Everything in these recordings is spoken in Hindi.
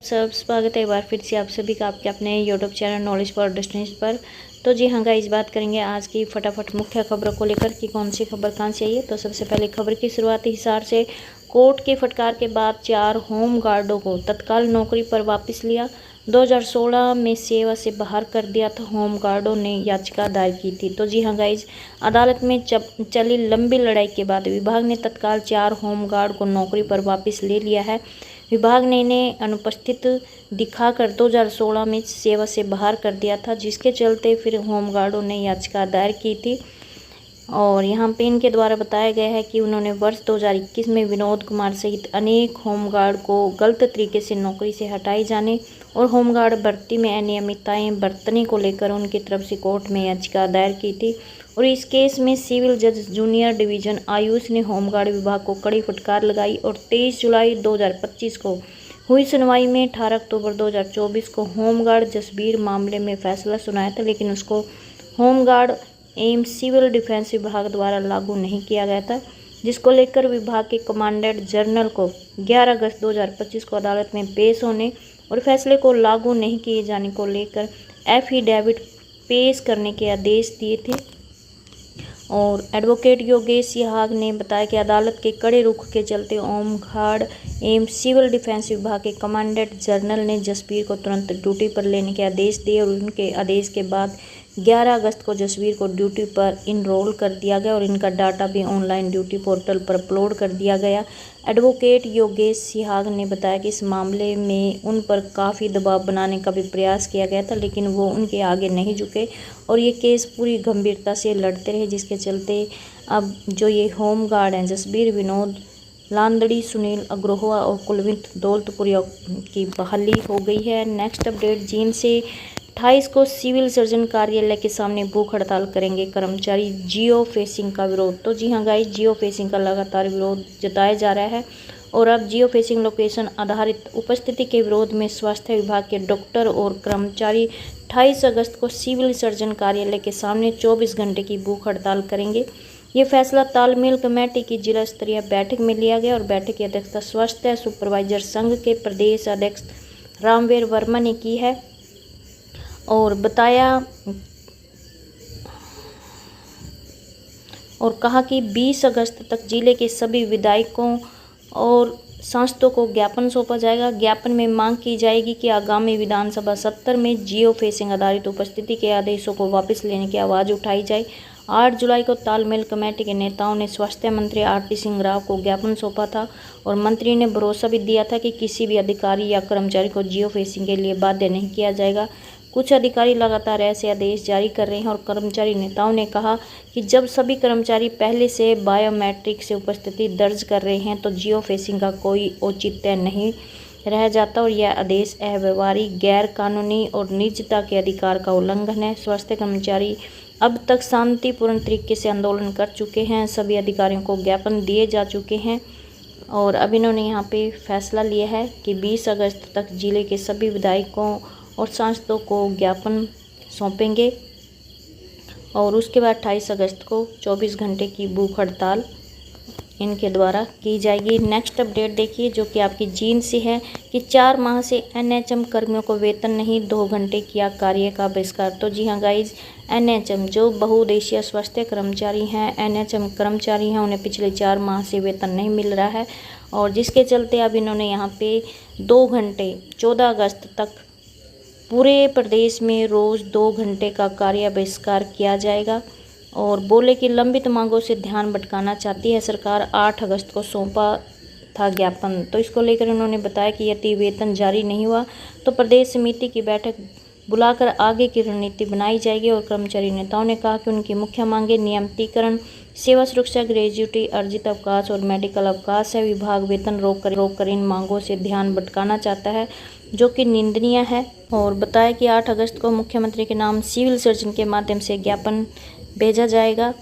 सब स्वागत है एक बार फिर से आप सभी का आपके अपने YouTube channel knowledge for destination पर। तो जी हाँ गाइस, बात करेंगे आज की फटाफट मुख्य खबरों को लेकर कि कौन सी खबर कहाँ से आई है। तो सबसे पहले खबर की शुरुआती हिसार से कोर्ट के फटकार के बाद 4 होम गार्डों को तत्काल नौकरी पर वापस लिया। 2016 में सेवा से बाहर कर दिया था। होम गार्डों ने याचिका दायर की थी। तो जी हाँ गाइज, अदालत में चली लंबी लड़ाई के बाद विभाग ने तत्काल 4 होम गार्ड को नौकरी पर वापस ले लिया है। विभाग ने इन्हें अनुपस्थित दिखाकर 2016 में सेवा से बाहर कर दिया था, जिसके चलते फिर होमगार्डों ने याचिका दायर की थी। और यहाँ पे इनके द्वारा बताया गया है कि उन्होंने वर्ष 2021 में विनोद कुमार सहित अनेक होमगार्ड को गलत तरीके से नौकरी से हटाए जाने और होमगार्ड भर्ती में अनियमितताएं बरतने को लेकर उनकी तरफ से कोर्ट में याचिका दायर की थी। और इस केस में सिविल जज जूनियर डिवीजन आयुष ने होमगार्ड विभाग को कड़ी फटकार लगाई और 23 जुलाई 2025 को हुई सुनवाई में 18 अक्टूबर 2024 को होमगार्ड जसबीर मामले में फैसला सुनाया था, लेकिन उसको होमगार्ड एवं सिविल डिफेंस विभाग द्वारा लागू नहीं किया गया था, जिसको लेकर विभाग के कमांडेंट जनरल को 11 अगस्त 2025 को अदालत में पेश होने और फैसले को लागू नहीं किए जाने को लेकर एफिडेविट पेश करने के आदेश दिए थे। और एडवोकेट योगेश सिहाग ने बताया कि अदालत के कड़े रुख के चलते होमगार्ड एवं सिविल डिफेंस विभाग के कमांडेंट जनरल ने जसबीर को तुरंत ड्यूटी पर लेने के आदेश दिए और उनके आदेश के बाद 11 अगस्त को जसबीर को ड्यूटी पर इनरोल कर दिया गया और इनका डाटा भी ऑनलाइन ड्यूटी पोर्टल पर अपलोड कर दिया गया। एडवोकेट योगेश सिहाग ने बताया कि इस मामले में उन पर काफ़ी दबाव बनाने का भी प्रयास किया गया था, लेकिन वो उनके आगे नहीं झुके और ये केस पूरी गंभीरता से लड़ते रहे, जिसके चलते अब जो ये होम गार्ड हैं जसबीर, विनोद लांदड़ी, सुनील अग्रोहा और कुलविंत दौलतपुरिया की बहाली हो गई है। नेक्स्ट अपडेट, जींद से 28 को सिविल सर्जन कार्यालय के सामने भूख हड़ताल करेंगे कर्मचारी, जियो फेसिंग का विरोध। तो जी हाँ गाइस, जियो फेसिंग का लगातार विरोध जताया जा रहा है और अब जियो फेसिंग लोकेशन आधारित उपस्थिति के विरोध में स्वास्थ्य विभाग के डॉक्टर और कर्मचारी 28 अगस्त को सिविल सर्जन कार्यालय के सामने 24 घंटे की भूख हड़ताल करेंगे। ये फैसला तालमेल कमेटी की जिला स्तरीय बैठक में लिया गया और बैठक की अध्यक्षता स्वास्थ्य सुपरवाइजर संघ के प्रदेश अध्यक्ष रामवीर वर्मा ने की है और बताया और कहा कि 20 अगस्त तक जिले के सभी विधायकों और सांसदों को ज्ञापन सौंपा जाएगा। ज्ञापन में मांग की जाएगी कि आगामी विधानसभा सत्र में जियो फेसिंग आधारित उपस्थिति के आदेशों को वापस लेने की आवाज़ उठाई जाए। 8 जुलाई को तालमेल कमेटी के नेताओं ने स्वास्थ्य मंत्री आरटी सिंह राव को ज्ञापन सौंपा था और मंत्री ने भरोसा भी दिया था कि किसी भी अधिकारी या कर्मचारी को जियो फेसिंग के लिए बाध्य नहीं किया जाएगा। कुछ अधिकारी लगातार ऐसे आदेश जारी कर रहे हैं और कर्मचारी नेताओं ने कहा कि जब सभी कर्मचारी पहले से बायोमेट्रिक से उपस्थिति दर्ज कर रहे हैं तो जियो फेसिंग का कोई औचित्य नहीं रह जाता और यह आदेश अव्यवहारिक, गैर कानूनी और निजता के अधिकार का उल्लंघन है। स्वास्थ्य कर्मचारी अब तक शांतिपूर्ण तरीके से आंदोलन कर चुके हैं, सभी अधिकारियों को ज्ञापन दिए जा चुके हैं और अब इन्होंने यहाँ पे फैसला लिया है कि 20 अगस्त तक जिले के सभी विधायकों और सांसदों को ज्ञापन सौंपेंगे और उसके बाद 28 अगस्त को 24 घंटे की भूख हड़ताल इनके द्वारा की जाएगी। नेक्स्ट अपडेट देखिए, जो कि आपकी जींद से है कि 4 माह से एनएचएम कर्मियों को वेतन नहीं, 2 घंटे किया कार्य का बहिष्कार। तो जी हाँ गाइज, एनएचएम जो बहुउद्देशीय स्वास्थ्य कर्मचारी हैं, एनएचएम कर्मचारी हैं, उन्हें पिछले 4 माह से वेतन नहीं मिल रहा है और जिसके चलते अब इन्होंने यहाँ पे 2 घंटे 14 अगस्त तक पूरे प्रदेश में रोज़ 2 घंटे का कार्य बहिष्कार किया जाएगा और बोले कि लंबित मांगों से ध्यान भटकाना चाहती है सरकार। 8 अगस्त को सौंपा था ज्ञापन, तो इसको लेकर उन्होंने बताया कि यदि वेतन जारी नहीं हुआ तो प्रदेश समिति की बैठक बुलाकर आगे की रणनीति बनाई जाएगी। और कर्मचारी नेताओं ने कहा कि उनकी मुख्य मांगें नियमितीकरण, सेवा सुरक्षा, ग्रेजुटी, अर्जित अवकाश और मेडिकल अवकाश है। विभाग वेतन रोक कर इन मांगों से ध्यान भटकाना चाहता है, जो कि निंदनीय है। और बताया कि 8 अगस्त को मुख्यमंत्री के नाम सिविल सर्जन के माध्यम से ज्ञापन भेजा जाएगा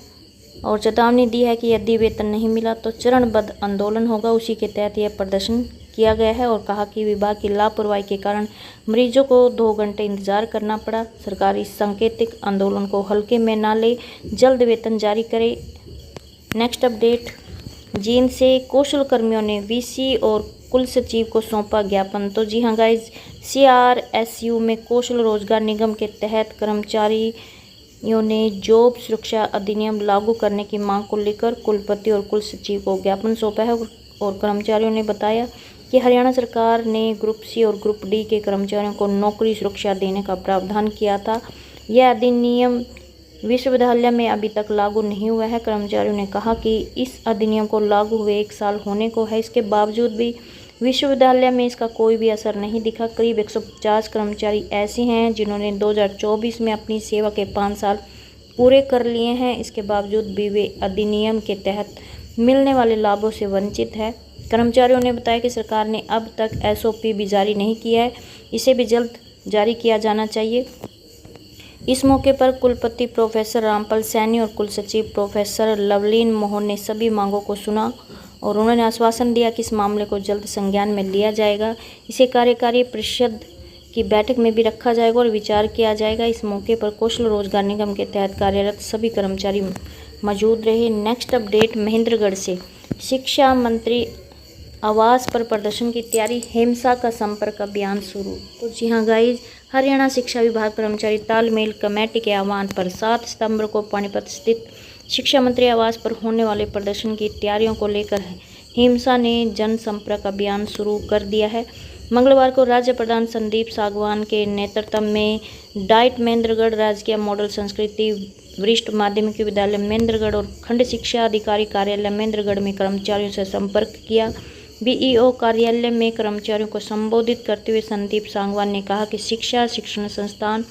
और चेतावनी दी है कि यदि वेतन नहीं मिला तो चरणबद्ध आंदोलन होगा। उसी के तहत यह प्रदर्शन किया गया है और कहा कि विभाग की लापरवाही के कारण मरीजों को 2 घंटे इंतजार करना पड़ा। सरकार इस सांकेतिक आंदोलन को हल्के में ना ले, जल्द वेतन जारी करे। नेक्स्ट अपडेट, जींद से कौशल कर्मियों ने वीसी और कुल सचिव को सौंपा ज्ञापन। तो जी हाँ गाइज, CRSU में कौशल रोजगार निगम के तहत कर्मचारियों ने जॉब सुरक्षा अधिनियम लागू करने की मांग को लेकर कुलपति और कुल सचिव को ज्ञापन सौंपा है। और कर्मचारियों ने बताया कि हरियाणा सरकार ने ग्रुप C और ग्रुप D के कर्मचारियों को नौकरी सुरक्षा देने का प्रावधान किया था। यह अधिनियम विश्वविद्यालय में अभी तक लागू नहीं हुआ है। कर्मचारियों ने कहा कि इस अधिनियम को लागू हुए 1 साल होने को है, इसके बावजूद भी विश्वविद्यालय में इसका कोई भी असर नहीं दिखा। करीब 150 कर्मचारी ऐसे हैं जिन्होंने 2024 में अपनी सेवा के 5 साल पूरे कर लिए हैं, इसके बावजूद भी वे अधिनियम के तहत मिलने वाले लाभों से वंचित है। कर्मचारियों ने बताया कि सरकार ने अब तक SOP भी जारी नहीं किया है, इसे भी जल्द जारी किया जाना चाहिए। इस मौके पर कुलपति प्रोफेसर रामपाल सैनी और कुल सचिव प्रोफेसर लवलीन मोहन ने सभी मांगों को सुना और उन्होंने आश्वासन दिया कि इस मामले को जल्द संज्ञान में लिया जाएगा। इसे कार्यकारी परिषद की बैठक में भी रखा जाएगा और विचार किया जाएगा। इस मौके पर कौशल रोजगार निगम के तहत कार्यरत सभी कर्मचारी मौजूद रहे। नेक्स्ट अपडेट महेंद्रगढ़ से, शिक्षा मंत्री आवास पर प्रदर्शन की तैयारी, हिंसा का संपर्क अभियान शुरू। तो जी हाँ गाइज, हरियाणा शिक्षा विभाग कर्मचारी तालमेल कमेटी के आह्वान पर 7 सितंबर को पानीपत स्थित शिक्षा मंत्री आवास पर होने वाले प्रदर्शन की तैयारियों को लेकर हिंसा ने जनसंपर्क अभियान शुरू कर दिया है। मंगलवार को राज्य प्रधान संदीप सागवान के नेतृत्व में डाइट महेंद्रगढ़, राजकीय मॉडल संस्कृति वरिष्ठ माध्यमिक विद्यालय महेंद्रगढ़ और खंड शिक्षा अधिकारी कार्यालय महेंद्रगढ़ में कर्मचारियों से संपर्क किया। BEO कार्यालय में कर्मचारियों को संबोधित करते हुए संदीप सांगवान ने कहा कि शिक्षा, शिक्षण संस्थान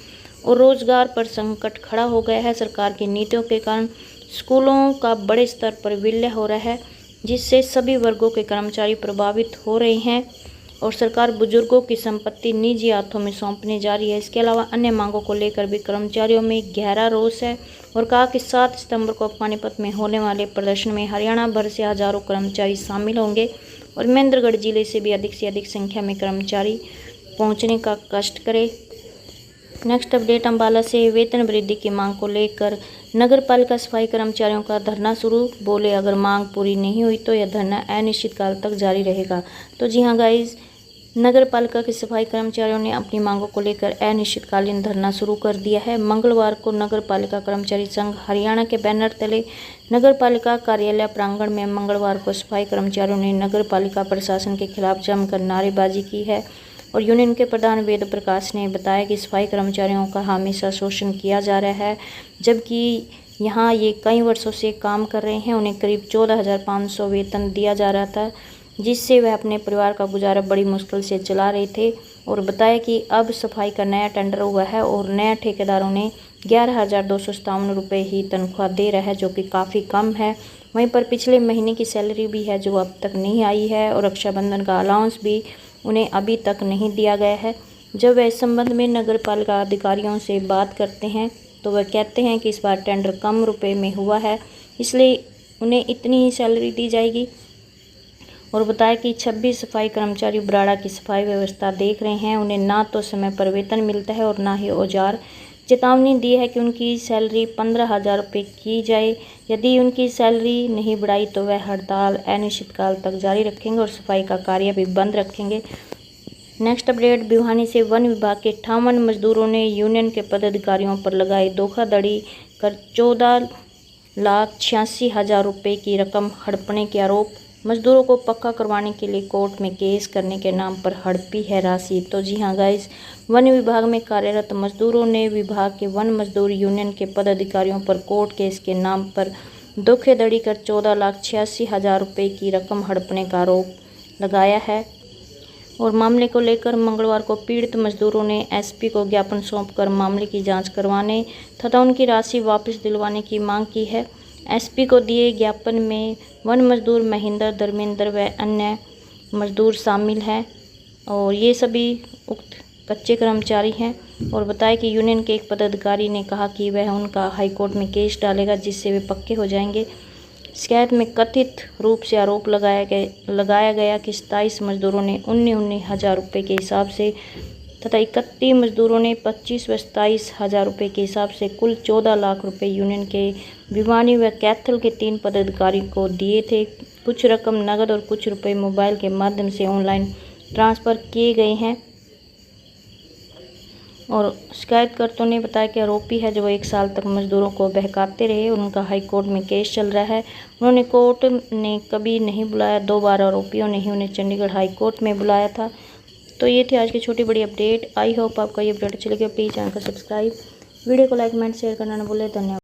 और रोजगार पर संकट खड़ा हो गया है। सरकार की नीतियों के कारण स्कूलों का बड़े स्तर पर विलय हो रहा है, जिससे सभी वर्गों के कर्मचारी प्रभावित हो रहे हैं और सरकार बुजुर्गों की संपत्ति निजी हाथों में सौंपने जा रही है। इसके अलावा अन्य मांगों को लेकर भी कर्मचारियों में गहरा रोष है और कहा कि 7 सितंबर को पानीपत में होने वाले प्रदर्शन में हरियाणा भर से हजारों कर्मचारी शामिल होंगे और महेंद्रगढ़ जिले से भी अधिक संख्या में कर्मचारी पहुंचने का कष्ट करें। नेक्स्ट अपडेट अम्बाला से, वेतन वृद्धि की मांग को लेकर नगर पालिका सफाई कर्मचारियों का धरना शुरू। बोले अगर मांग पूरी नहीं हुई तो यह धरना अनिश्चित काल तक जारी रहेगा। तो जी हाँ गाइज, नगर पालिका के सफाई कर्मचारियों ने अपनी मांगों को लेकर अनिश्चितकालीन धरना शुरू कर दिया है। मंगलवार को नगर पालिका कर्मचारी संघ हरियाणा के बैनर तले नगर पालिका कार्यालय प्रांगण में मंगलवार को सफाई कर्मचारियों ने नगर पालिका प्रशासन के खिलाफ जमकर नारेबाजी की है और यूनियन के प्रधान वेद प्रकाश ने बताया कि सफाई कर्मचारियों का हमेशा शोषण किया जा रहा है, जबकि यहाँ ये कई वर्षों से काम कर रहे हैं। उन्हें करीब 14,500 वेतन दिया जा रहा था, जिससे वह अपने परिवार का गुजारा बड़ी मुश्किल से चला रहे थे और बताया कि अब सफाई का नया टेंडर हुआ है और नया ठेकेदारों ने 11,257 रुपये ही तनख्वाह दे रहा है, जो कि काफ़ी कम है। वहीं पर पिछले महीने की सैलरी भी है जो अब तक नहीं आई है और रक्षाबंधन का अलाउंस भी उन्हें अभी तक नहीं दिया गया है। जब वह इस संबंध में नगर पालिका अधिकारियों से बात करते हैं तो वह कहते हैं कि इस बार टेंडर कम रुपए में हुआ है, इसलिए उन्हें इतनी ही सैलरी दी जाएगी और बताया कि 26 सफाई कर्मचारी बराड़ा की सफाई व्यवस्था देख रहे हैं। उन्हें ना तो समय पर वेतन मिलता है और ना ही औजार। चेतावनी दी है कि उनकी सैलरी 15,000 रुपये की जाए। यदि उनकी सैलरी नहीं बढ़ाई तो वह हड़ताल अनिश्चितकाल तक जारी रखेंगे और सफाई का कार्य भी बंद रखेंगे। नेक्स्ट अपडेट भिवानी से, वन विभाग के 58 मजदूरों ने यूनियन के पदाधिकारियों पर लगाई धोखाधड़ी कर 14,86,000 रुपये की रकम हड़पने के आरोप। मजदूरों को पक्का करवाने के लिए कोर्ट में केस करने के नाम पर हड़पी है राशि। तो जी हाँ गाइस, वन विभाग में कार्यरत मजदूरों ने विभाग के वन मजदूर यूनियन के पदाधिकारियों पर कोर्ट केस के नाम पर धोखाधड़ी कर 14,86,000 रुपये की रकम हड़पने का आरोप लगाया है और मामले को लेकर मंगलवार को पीड़ित मजदूरों ने SP को ज्ञापन सौंपकर मामले की जांच करवाने तथा उनकी राशि वापस दिलवाने की मांग की है। SP को दिए ज्ञापन में वन मजदूर महेंद्र, धर्मेंद्र व अन्य मजदूर शामिल हैं और ये सभी उक्त कच्चे कर्मचारी हैं और बताया कि यूनियन के एक पदाधिकारी ने कहा कि वह उनका हाईकोर्ट में केस डालेगा जिससे वे पक्के हो जाएंगे। शिकायत में कथित रूप से आरोप लगाया गया कि 27 मजदूरों ने 19,000 रुपये के हिसाब से तथा 31 मजदूरों ने 25 व 27,000 रुपये के हिसाब से कुल 14 लाख रुपये यूनियन के भिवानी व कैथल के 3 पदाधिकारी को दिए थे। कुछ रकम नकद और कुछ रुपए मोबाइल के माध्यम से ऑनलाइन ट्रांसफ़र किए गए हैं। और शिकायतकर्ताओं ने बताया कि आरोपी है जो 1 साल तक मजदूरों को बहकाते रहे और उनका हाई कोर्ट में केस चल रहा है। उन्होंने कोर्ट ने कभी नहीं बुलाया, 2 बार आरोपियों ने ही उन्हें चंडीगढ़ हाई कोर्ट में बुलाया था। तो ये थी आज की छोटी बड़ी अपडेट। आई होप आपको ये अपडेट अच्छी लगी। प्लीज़ चैनल को सब्सक्राइब, वीडियो को लाइक कमेंट शेयर करना ना भूलें। धन्यवाद।